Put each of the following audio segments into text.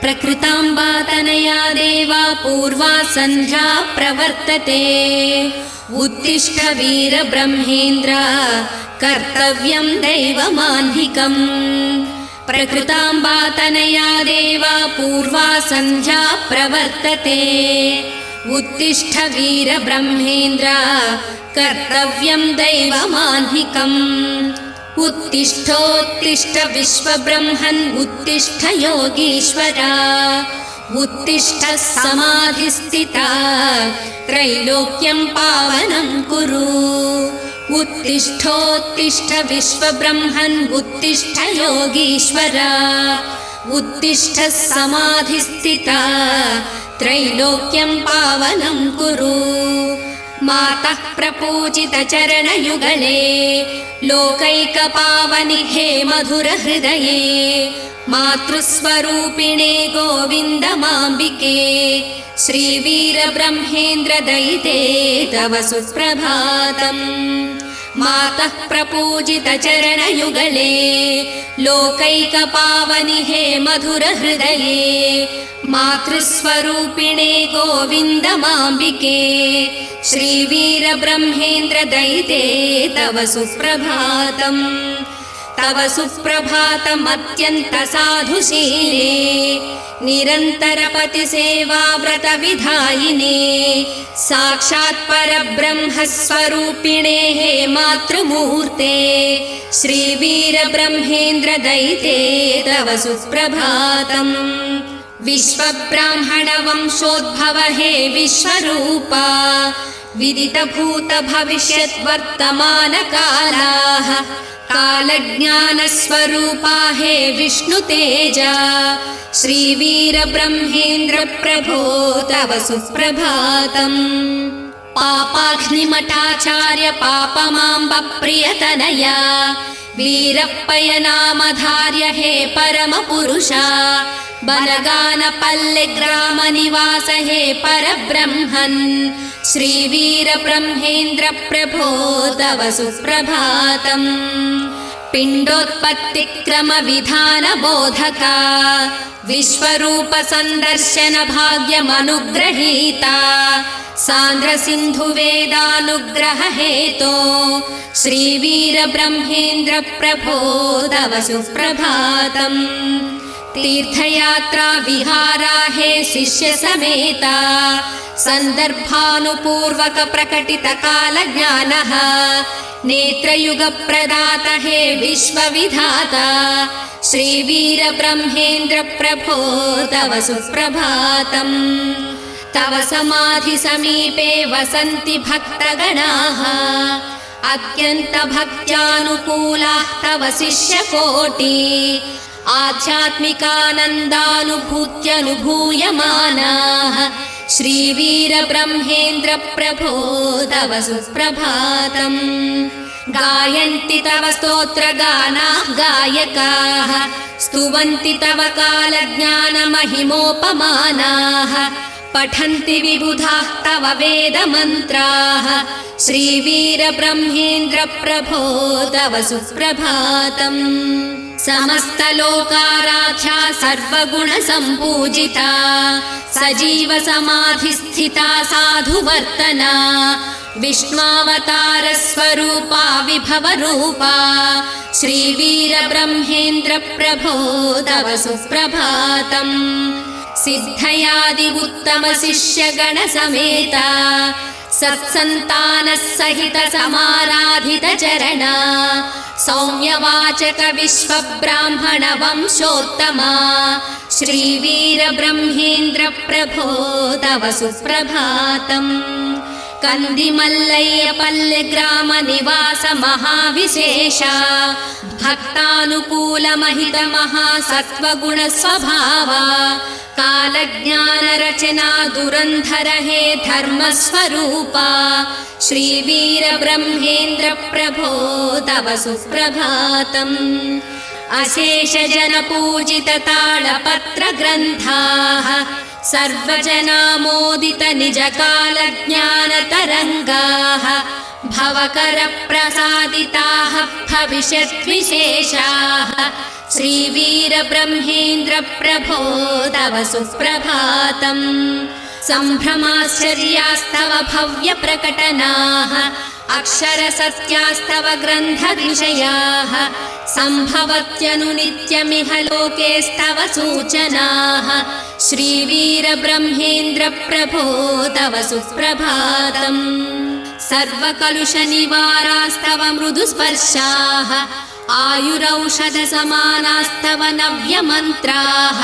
प्रकृताम्बा तनया देवा पूर्वा सन्ध्या प्रवर्तते उत्तिष्ठ वीर ब्रह्मेन्द्र कर्तव्यं दैवमाह्निकम् प्रकृताम्बा तनया देवा पूर्वा सन्ध्या प्रवर्तते उत्तिष्ठ वीर ब्रह्मेन्द्र कर्तव्यं दैवमाह्निकम् उत्तिष्ठोत्तिष्ठ विश्वब्रह्मन् उत्तिष्ठ योगीश्वरा उत्तिष्ठ समाधिस्थिता त्रैलोक्यं पावनं कुरु उत्तिष्ठोत्तिष्ठ विश्वब्रह्मन् उत्तिष्ठ योगीश्वरा उत्तिष्ठ समाधिस्थिता त्रैलोक्यं पावनं कुरु मातः प्रपूजित चरणयुगले लोकैकपावनि हे मधुरहृदये मातृस्वरूपिणे गोविन्दमाम्बिके श्रीवीरब्रह्मेन्द्रदयिते तव सुप्रभातम् मातः प्रपूजित चरणयुगले लोकैकपावनि हे मधुरहृदये मातृस्वरूपिणे गोविन्दमाम्बिके श्रीवीरब्रह्मेन्द्रदयिते तव सुप्रभातम् तव सुप्रभातमत्यन्तसाधुशीले निरन्तरपतिसेवाव्रतविधायिने साक्षात् परब्रह्मस्वरूपिणे हे मातृमूर्ते श्रीवीरब्रह्मेन्द्रदयिते तव सुप्रभातम् विश्वब्राह्मणवंशोद्भव हे विश्वरूपा विदितभूतभविष्यद्वर्तमानकालाः कालज्ञानस्वरूपा हे विष्णुतेजा श्रीवीरब्रह्मेन्द्र प्रभो तव सुप्रभातम् पापाग्निमठाचार्य पापमाम्ब प्रियतनया वीरप्पयनामधार्य हे परमपुरुषा बनगानपल्लिग्रामनिवास हे परब्रह्मन् श्रीवीरब्रह्मेन्द्र प्रभो तव सुप्रभातम् पिण्डोत्पत्तिक्रमविधानबोधका विश्वरूपसन्दर्शन भाग्यमनुग्रहीता सान्द्रसिन्धुवेदानुग्रह हेतो श्रीवीरब्रह्मेन्द्र प्रभो तव सुप्रभातम् तीर्थयात्रा विहारा हे शिष्य समेता संदर्भानुपूर्वक प्रकटित काल ज्ञानः नेत्रयुग प्रदात हे विश्वविधाता श्रीवीरब्रह्मेन्द्र प्रभो तव सुप्रभातम् तव समाधि समीपे वसन्ति भक्तगणाः अत्यन्त भक्त्यानुकूलाः तव शिष्यकोटि आध्यात्मिकानन्दानुभूत्यनुभूयमानाः श्रीवीरब्रह्मेन्द्र प्रभो तव सुप्रभातम् गायन्ति तव स्तोत्रगानाः गायकाः स्तुवन्ति तव कालज्ञानमहिमोपमानाः पठन्ति विबुधाः तव वेदमन्त्राः श्रीवीरब्रह्मेन्द्र प्रभो तव सुप्रभातम् समस्तलोकाराध्या सर्वगुणसम्पूजिता सजीव समाधिस्थिता साधुवर्तना विष्णुवतारस्वरूपा विभवरूपा श्रीवीरब्रह्मेन्द्र प्रभो तव सुप्रभातम् सिद्धयादि उत्तम शिष्यगण समेता सत्सन्तानः सहित समाराधित चरणा सौम्यवाचक विश्वब्राह्मण वंशोत्तमा श्रीवीरब्रह्मेन्द्र प्रभो तव सुप्रभातम् कंदिमल्लय्यपल्लिग्राम निवास महाविशेषा भक्तानुकूल महित महासत्वगुण स्वभावा कालज्ञान रचना दुरंधर हे धर्मस्वरूपा श्रीवीरब्रह्मेन्द्र प्रभो तव सुप्रभातम् अशेष जन पूजित तालपत्र ग्रन्थाः सर्वजनामोदित निज काल ज्ञान तरंगाः भवकरप्रसादिताः भविष्यद्विशेषाः श्रीवीरब्रह्मेन्द्रप्रभो तव सुप्रभातम् सम्भ्रमाश्चर्यास्तव भव्यप्रकटनाः अक्षरसत्यास्तव ग्रन्थविषयाः सम्भवत्यनुनित्यमिह लोकेस्तव सूचनाः श्रीवीरब्रह्मेन्द्रप्रभो तव सुप्रभातम् सर्वकलुषनिवारास्तव मृदुस्पर्शाः आयुरौषधसमानास्तव नव्यमन्त्राः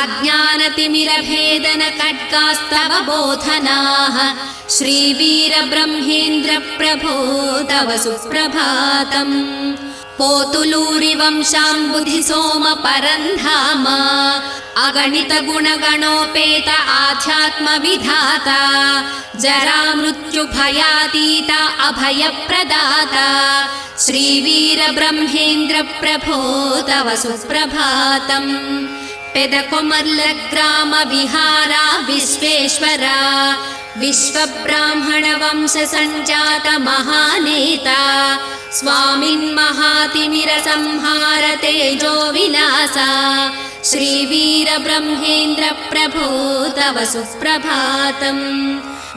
अज्ञानतिमिरभेदनखड्गास्तव बोधनाः श्रीवीरब्रह्मेन्द्रप्रभो तव सुप्रभातम् पोतुलूरिवंशाम्बुधिसोमपरन्धाम अगणितगुणगणोपेत आध्यात्मविधाता जरामृत्युभयातीत अभयप्रदाता श्रीवीरब्रह्मेन्द्रप्रभो तव सुप्रभातम् पेदकोमर्लग्रामविहारा विश्वेश्वरा विश्वब्राह्मणवंशसञ्जात महानेता स्वामिन्महातिमिरसंहार तेजो विलासा श्रीवीरब्रह्मेन्द्रप्रभो तव सुप्रभातम्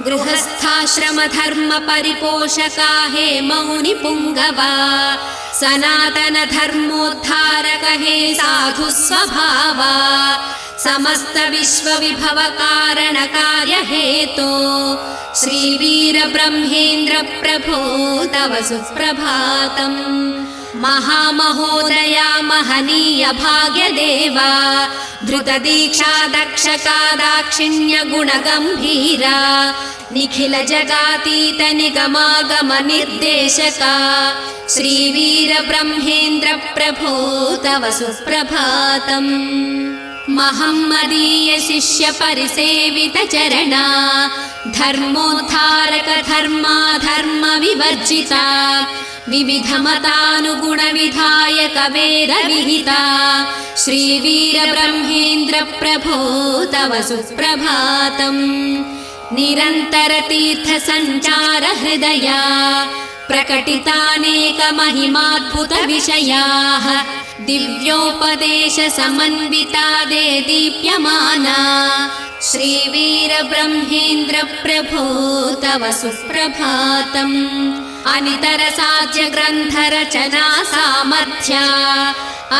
गृहस्थाश्रमधर्मपरिपोषका हे मौनिपुङ्गवा सनातनधर्मोद्धारक हे साधुस्वभावा समस्तविश्वविभवकारणकार्यहेतो श्रीवीरब्रह्मेन्द्रप्रभो तव सुप्रभातम् महामहोदया महनीय भाग्यदेवा धृतदीक्षा दक्षका दाक्षिण्य गुणगम्भीरा निखिल जगातीत निगमागम निर्देशका श्रीवीरब्रह्मेन्द्रप्रभो तव सुप्रभातम् महम्मदीय शिष्य परिसेवित चरणा धर्मोद्धारक धर्माधर्म विवर्जिता विविधमतानुगुण विधायक वेद विहिता श्रीवीरब्रह्मेन्द्रप्रभो तव सुप्रभातम् निरन्तर तीर्थ सञ्चार हृदया प्रकटितानेक महिमाद्भुत विषयाः दिव्योपदेश समन्विता दे दीप्यमाना श्रीवीरब्रह्मेन्द्रप्रभो तव सुप्रभातम् अनितर साध्य ग्रन्थ रचना सामर्थ्या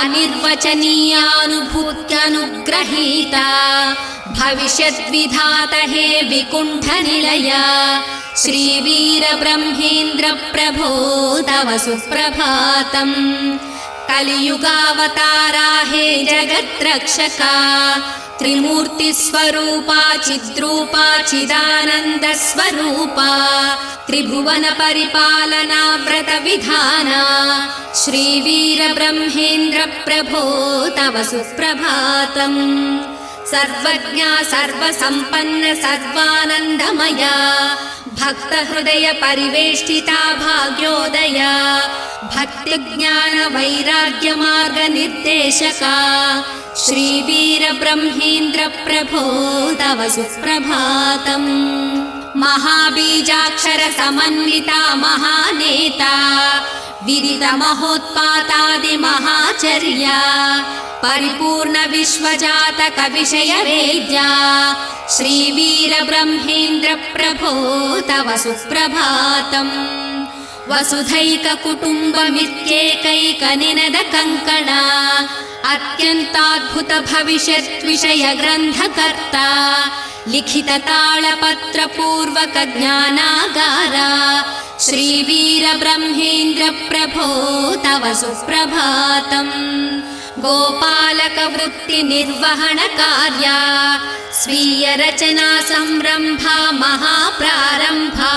अनिर्वचनीयानुभूत्यनुग्रहीता भविष्यद्विधात हे विकुण्ठ निलया श्रीवीरब्रह्मेन्द्रप्रभो तव सुप्रभातम् कलियुगावतारा हे जगद्रक्षका त्रिमूर्तिस्वरूपा चिद्रूपा चिदानन्दस्वरूपा त्रिभुवन परिपालना व्रत विधाना श्रीवीरब्रह्मेन्द्रप्रभो तव सुप्रभातम् सर्वज्ञा सर्वसम्पन्न सर्वानन्दमया भक्तहृदय परिवेष्टिता भाग्योदया भक्तिज्ञान वैराग्य मार्ग निर्देशका श्रीवीरब्रह्मेन्द्रप्रभो तव सुप्रभातम् महाबीजाक्षर समन्विता महानेता विदित महोत्पातादि महाचर्या परिपूर्ण विश्वजातक विषय वेद्या श्रीवीरब्रह्मेन्द्रप्रभो तव सुप्रभातम् वसुधैक कुटुम्बमित्येकैक निनद कङ्कणा अत्यन्ताद्भुत भविष्यत् विषय ग्रन्थकर्ता लिखित तालपत्र पूर्वक ज्ञानागारा श्रीवीरब्रह्मेन्द्रप्रभो तव सुप्रभातम् गोपालक वृत्ति निर्वहण कार्या स्वीय रचना संरम्भा महाप्रारम्भा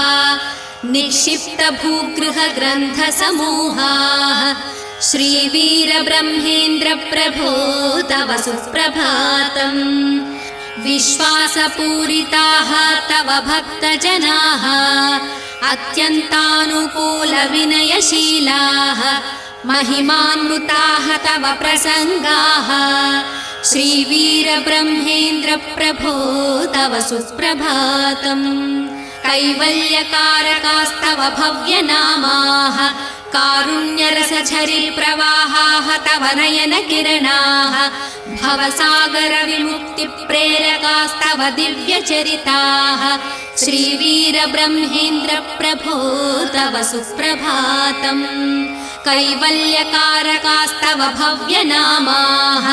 निक्षिप्त भूगृह ग्रन्थ समूहाः श्रीवीरब्रह्मेन्द्रप्रभो तव सुप्रभातम् विश्वासपूरिताः तव भक्तजनाः अत्यन्तानुकूल विनयशीलाः महिमान्विताः तव प्रसङ्गाः श्रीवीरब्रह्मेन्द्रप्रभो तव सुप्रभातम् कैवल्यकारकास्तव भव्यनामाः कारुण्यरसझरी प्रवाहाः तव नयनकिरणाः भवसागरविमुक्तिप्रेरकास्तव दिव्यचरिताः श्रीवीरब्रह्मेन्द्रप्रभो तव सुप्रभातम् कैवल्यकारकास्तव भव्यनामाः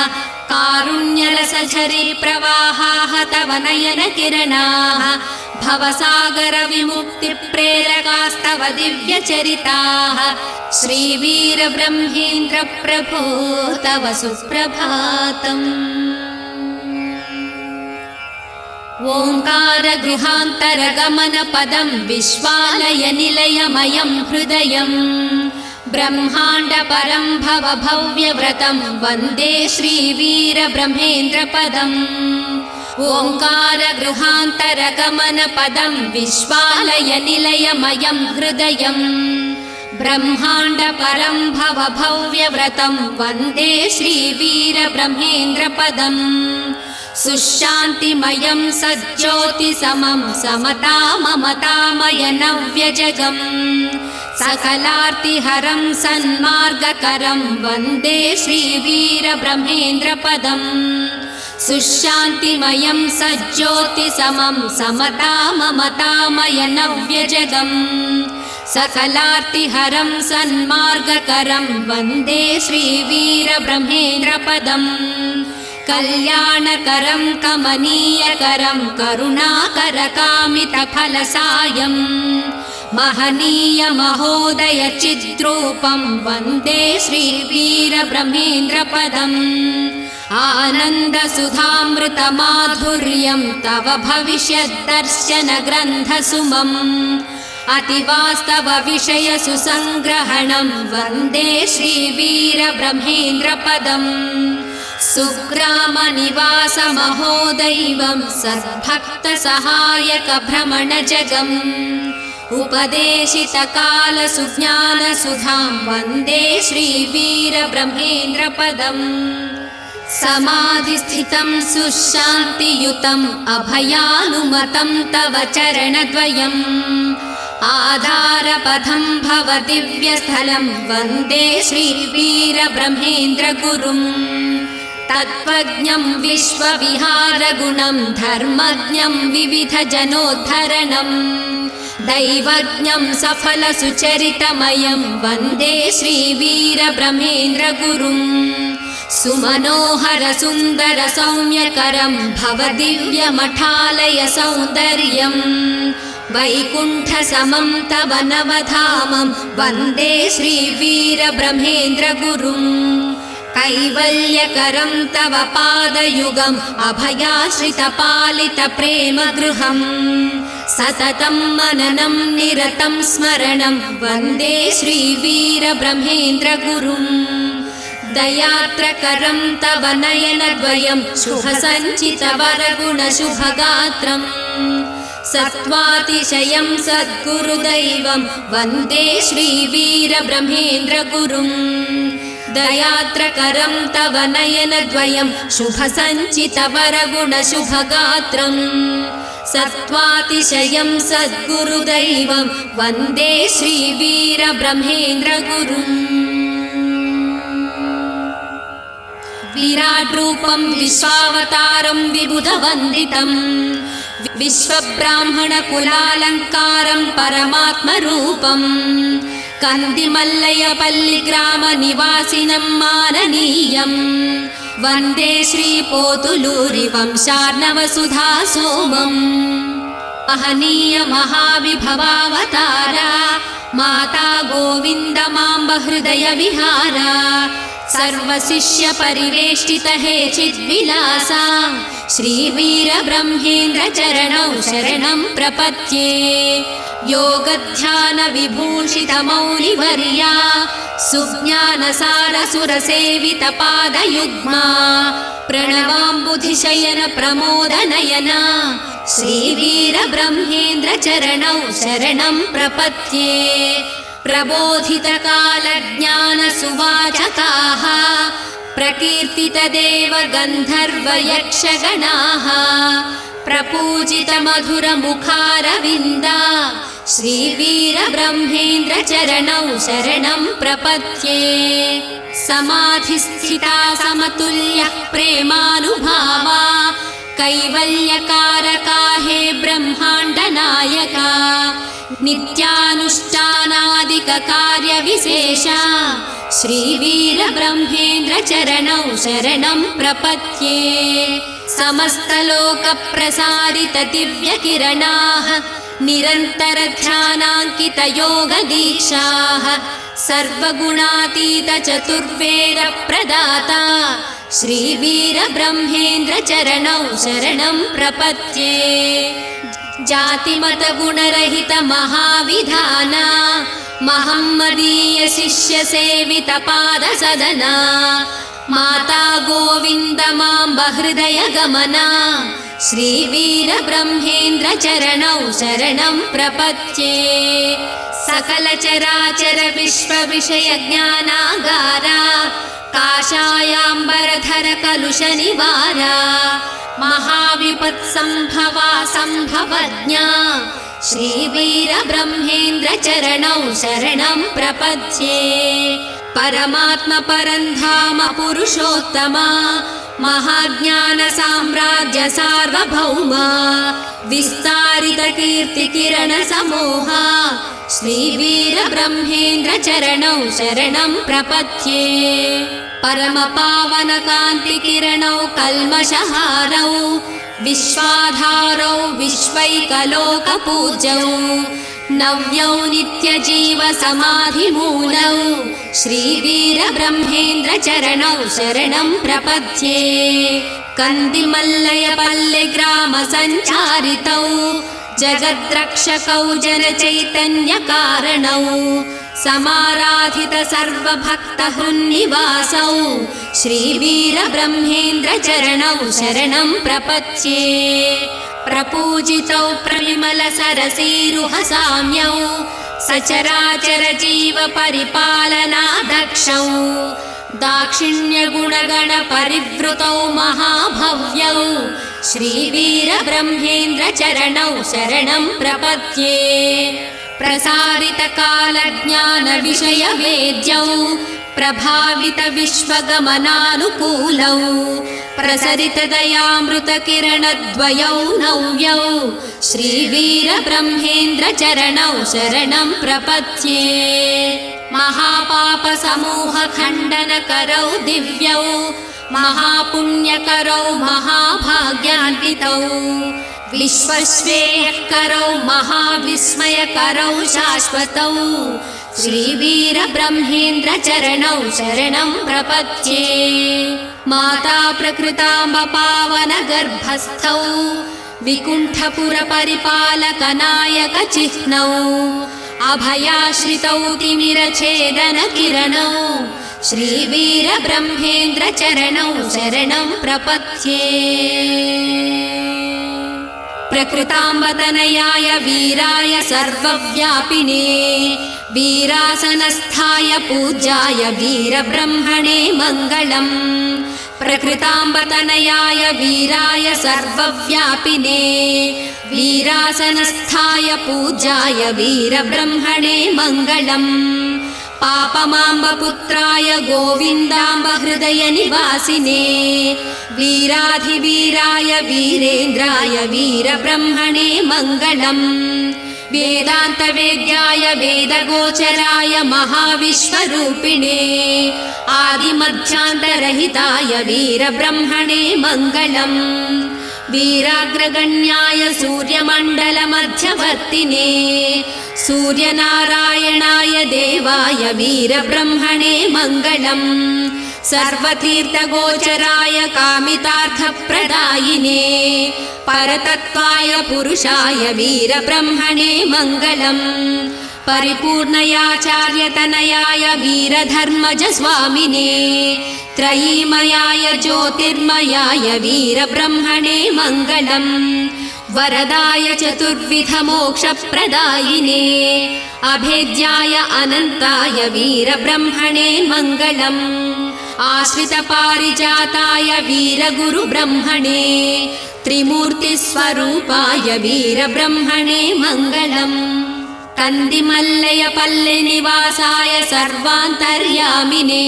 कारुण्यरसझरी प्रवाहाः तव नयनकिरणाः भवसागरविमुक्तिप्रेरकास्तव दिव्यचरिताः श्रीवीरब्रह्मेन्द्रप्रभो तव सुप्रभातम् ओङ्कारगृहान्तरगमनपदं विश्वालयनिलयमयं हृदयम् ब्रह्माण्डपरं भवभव्यव्रतं वन्दे श्रीवीरब्रह्मेन्द्रपदम् ओङ्कारगृहान्तरगमनपदं विश्वालयनिलयमयं हृदयम् ब्रह्माण्डपरं भवभव्यव्रतं वन्दे श्रीवीरब्रह्मेन्द्रपदम् सुशान्तिमयं सज्ज्योतिसमं समताममतामयनव्यजगम् सकलार्तिहरं सन्मार्गकरं वन्दे श्रीवीरब्रह्मेन्द्रपदम् सुशान्तिमयं सज्ज्योतिसमं समताममतामयनव्यजगम् सकलार्तिहरं सन्मार्गकरं वन्दे श्रीवीरब्रह्मेन्द्रपदम् कल्याणकरं कमनीयकरं करुणाकरकामितफलसायम् महनीयमहोदयचिद्रूपं वन्दे श्रीवीरब्रह्मेन्द्रपदम् आनन्दसुधामृतमाधुर्यं तव भविष्यद्दर्शनग्रन्थसुमम् अतिवास्तवविषयसुसङ्ग्रहणं वन्दे श्रीवीरब्रह्मेन्द्रपदम् सुग्रामनिवासमहोदैवं सद्भक्तसहायकभ्रमणजगम् उपदेशितकालसुज्ञानसुधां वन्दे श्रीवीरब्रह्मेन्द्रपदम् समाधिस्थितं सुशान्तियुतम् अभयानुमतं तव चरणद्वयम् आधारपथं भव दिव्यस्थलं वन्दे श्रीवीरब्रह्मेन्द्रगुरुम् तत्त्वज्ञं विश्वविहारगुणं धर्मज्ञं विविधजनोद्धरणं दैवज्ञं सफलसुचरितमयं वन्दे श्रीवीरब्रह्मेन्द्रगुरुम् सुमनोहरसुन्दरसौम्यकरं भवदिव्यमठालय सौन्दर्यम् वैकुण्ठसमं तव नवधामं वन्दे श्रीवीरब्रह्मेन्द्रगुरुम् कैवल्यकरं तव पादयुगम् अभयाश्रितपालितप्रेमगृहम् सततं मननं निरतं स्मरणं वन्दे श्रीवीरब्रह्मेन्द्रगुरुम् दयात्रकरं तव नयनद्वयं शुभसञ्चितवरगुणशुभगात्रम् सत्त्वातिशयं सद्गुरुदैवं वन्दे श्रीवीरब्रह्मेन्द्रगुरुम् दयात्रकरं तव नयनद्वयं शुभसञ्चितवरगुणशुभगात्रम् सत्त्वातिशयं सद्गुरुदैवं वन्दे श्रीवीरब्रह्मेन्द्रगुरुम् विराट्रूपं विश्वावतारं विबुधवन्दितम् विश्वब्राह्मणकुलालङ्कारं परमात्मरूपम् कन्दिमल्लयपल्लिग्रामनिवासिनं माननीयम् वन्दे श्रीपोतुलूरिवंशार्णवसुधासोमम् महनीयमहाविभवावतारा माता गोविन्दमाम्बहृदयविहारा सर्वशिष्यपरिवेष्टितहे चिद्विलासा श्रीवीरब्रह्मेन्द्रचरणौ शरणं प्रपद्ये योगध्यानविभूषितमौलिवर्या सुज्ञानसारसुरसेवितपादयुग्मा प्रणवाम्बुधिशयन प्रमोदनयना श्रीवीरब्रह्मेन्द्रचरणौ शरणं प्रपद्ये प्रबोधितकालज्ञानसुवाचकाः प्रकीर्तितदेव गन्धर्वयक्षगणाः प्रपूजितमधुरमुखारविन्दा श्रीवीरब्रह्मेन्द्रचरणौ शरणं प्रपद्ये। समाधिस्थिता समतुल्यः प्रेमानुभावा कैवल्यकारका हे ब्रह्माण्डनायका। नित्यानुष्ठानादिककार्यविशेषा श्रीवीरब्रह्मेन्द्रचरणौ शरणं प्रपद्ये। समस्तलोकप्रसारितदिव्यकिरणाः निरन्तरध्यानाङ्कितयोगदीक्षाः सर्वगुणातीतचतुर्वेदप्रदाता श्रीवीरब्रह्मेन्द्रचरणौ शरणं प्रपद्ये। जातिमतगुणरहितमहाविधाना महम्मदीयशिष्यसेवितपादसदना माता गोविन्दमाम्बहृदयगमना श्रीवीरब्रह्मेन्द्रचरणौ शरणं प्रपद्ये। सकलचराचर विश्वविषयज्ञानागारा काषायाम्बरधर कलुषनिवारा महाविपत्सम्भवा सम्भवज्ञा श्रीवीरब्रह्मेन्द्रचरणौ शरणं प्रपद्ये। परमात्मपरन्धाम पुरुषोत्तमा महाज्ञानसाम्राज्य सार्वभौमा विस्तारितकीर्तिकिरणसमूहा श्रीवीरब्रह्मेन्द्रचरणौ शरणं प्रपद्ये। परमपावनकान्तिकिरणौ कल्मषहारौ विश्वाधारौ विश्वैकलोकपूज्यौ नव्यौ नित्यजीवसमाधिमूलौ श्रीवीरब्रह्मेन्द्रचरणौ शरणं प्रपद्ये। कन्दिमल्लयपल्लिग्रामसञ्चारितौ जगद्रक्षकौ जनचैतन्यकारणौ समाराधित सर्वभक्तहृन्निवासौ श्रीवीरब्रह्मेन्द्रचरणौ शरणं प्रपद्ये। प्रपूजितौ प्रविमलसरसीरुहसाम्यौ सचराचर जीवपरिपालनादक्षौ दाक्षिण्यगुणगणपरिवृतौ महाभव्यौ श्रीवीरब्रह्मेन्द्रचरणौ शरणं प्रपद्ये। प्रसारितकालज्ञानविषयवेद्यौ प्रभावितविश्वगमनानुकूलौ प्रसरितदयामृतकिरणद्वयौ नव्यौ श्रीवीरब्रह्मेन्द्रचरणौ शरणं प्रपद्ये। महापापसमूहखण्डनकरौ दिव्यौ महापुण्यकरौ महाभाग्यान्वितौ विश्वश्रेयःकरौ महाविस्मयकरौ शाश्वतौ श्रीवीरब्रह्मेन्द्रचरणौ शरणं प्रपद्ये। माता प्रकृताम्ब पावनगर्भस्थौ विकुण्ठपुरपरिपालकनायकचिह्नौ अभयाश्रितौ तिमिरछेदनकिरणौ श्रीवीरब्रह्मेन्द्रचरणौ शरणं प्रपद्ये। प्रकृताम्बतनयाय वीराय सर्वव्यापिने वीरासनस्थाय पूज्याय वीरब्रह्मणे मङ्गलम्। प्रकृताम्बतनयाय वीराय सर्वव्यापिने वीरासनस्थाय पूज्याय वीरब्रह्मणे मङ्गलम्। पापमाम्बपुत्राय गोविन्दाम्बहृदयनिवासिने वीराधिवीराय वीरेन्द्राय वीरब्रह्मणे मङ्गलम्। वेदान्तवेद्याय वेदगोचराय महाविश्वरूपिणे आदिमध्यान्तरहिताय वीरब्रह्मणे मङ्गलम्। वीराग्रगण्याय सूर्यमण्डलमध्यवर्तिने सूर्यनारायणाय देवाय वीरब्रह्मणे मङ्गलम्। सर्वतीर्थगोचराय कामितार्थप्रदायिने परतत्त्वाय पुरुषाय वीरब्रह्मणे मङ्गलम्। परिपूर्णयाचार्यतनयाय वीरधर्मजस्वामिने त्रयीमयाय ज्योतिर्मयाय वीरब्रह्मणे मङ्गलम्। वरदाय चतुर्विधमोक्षप्रदायिने अभेद्याय अनन्ताय वीरब्रह्मणे मङ्गलम्। आश्रितपारिजाताय वीरगुरुब्रह्मणे त्रिमूर्तिस्वरूपाय वीरब्रह्मणे मङ्गलम् कन्दिमल्लयपल्लिनिवासाय सर्वान्तर्यामिने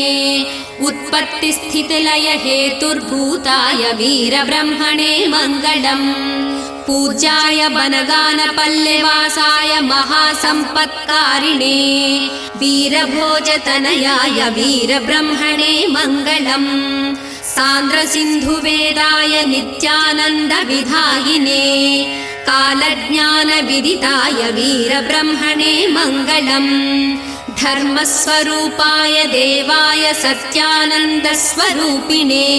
उत्पत्तिस्थितिलय हेतुर्भूताय वीरब्रह्मणे मङ्गलम् पूज्याय बनगानपल्लिवासाय महासम्पत्कारिणे वीरभोजतनयाय वीरब्रह्मणे मङ्गलम् सान्द्रसिन्धुवेदाय नित्यानन्दविधायिने कालज्ञानविदिताय वीरब्रह्मणे मङ्गलम् धर्मस्वरूपाय देवाय सत्यानन्दस्वरूपिणे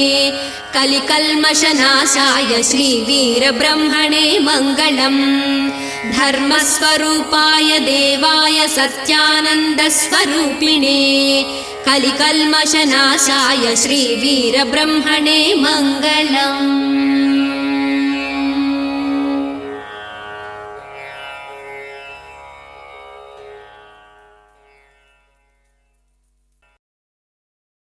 कलिकल्मषनाशाय श्रीवीरब्रह्मणे मङ्गलम् धर्मस्वरूपाय देवाय सत्यानन्दस्वरूपिणे कलिकल्मषनाशाय श्रीवीरब्रह्मणे मङ्गलम्।